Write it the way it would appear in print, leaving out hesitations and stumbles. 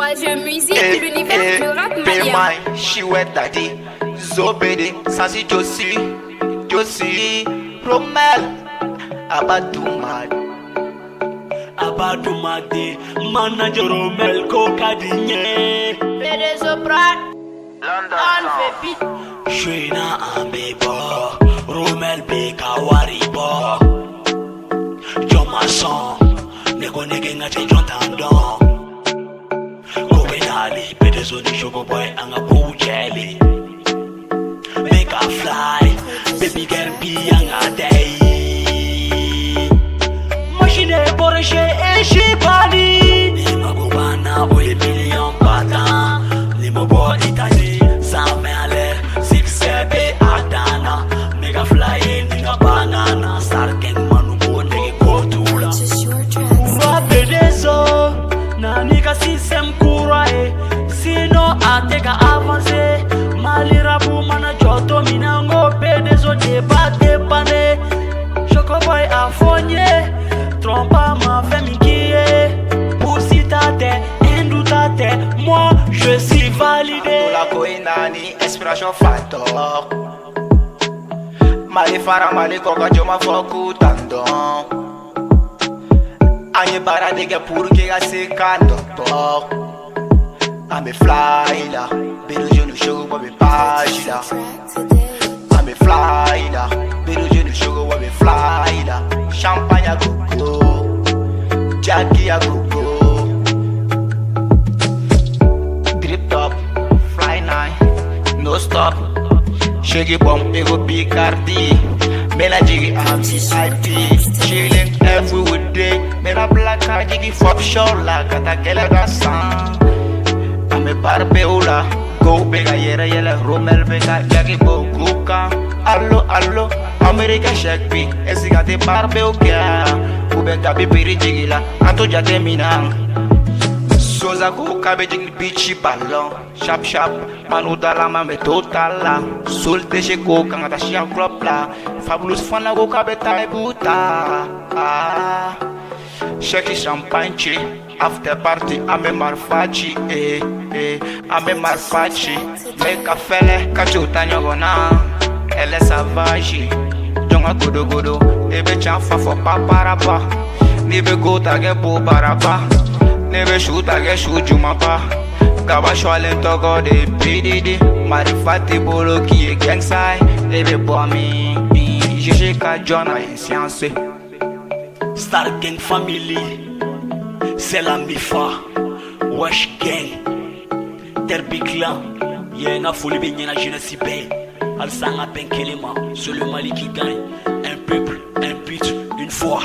troisième musique, l'univers du rap malien. Chouette daddy, Zobede, Sansi Josie, Romel, Abadoumade, manager Romel, Kokadinye, Pérez Soprat, Alphe Beat. Shwena Ambeba, Romel Beka Wariba, Jomason, Nego Negenga Tandon, Kobenali, Pedesoni Sugar Boy, Anga Jelly. Make a fly, baby girl be anga day. Machine Borishe and she body. Nima Gubana, boy, million bata. Nima boy, Italy, Samale, 6-7, Adana. Make a fly in a banana. Star King Manubo, nigga, go to la. Rapedezo, Nanika system Kurae. Sino, I take a avance. Malirabu mana joto minango pedezo debate pane. Chocoboy a fogné, trompa ma famille qui est. Poussitate, indoutate, moi je suis validé. La Koinani, inspiration factor. Mali fara mali koka joma foku tandon. Anye bara dege pour que a se canto. I'm a fly là, pero je ne show pas mes pages là. I'm a fly là, pero je ne show pas mes fly là. Champagne à gogo, Jackie à gogo. Drip top, fly night, no stop. Shaggy bomb, ego Picardy. Mela jiggy MCIT, chilling every day. Mela black car jiggy fuck show la kata kela gasan. Me barbeula, go bega yera Romel bega yagi bo kuka. Allo, America shakpi, esigate barbeu kya. Ubenta bibiri jigila, anto jate minang. Soza go kabe jing bichi ballon. Sharp, manu dalama me totala. Solte she go kangata shian club la. Fabulous fana go kabe taibuta. Shaki champagne chi. After party, ame marfachi, ame marfachi. Make a felle, kachuta nyogona. Elle est savage, jonga godo. Ebe chanfa for paparapa. Nebe go tage bo baraba. Nebe shoot tage shoot jumapa. Gaba shwalen togo de PDD. Marifati bolo ki e gangsai. Ebe boami, jeje ka jona e science. Star Gang Family. C'est la Mifa, Wesh Gang, Derby Clan, y'a une folie bien la jeunesse bé. Al Sanga Ben Kelema, c'est le Mali qui gagne. Un peuple, un but, une foi.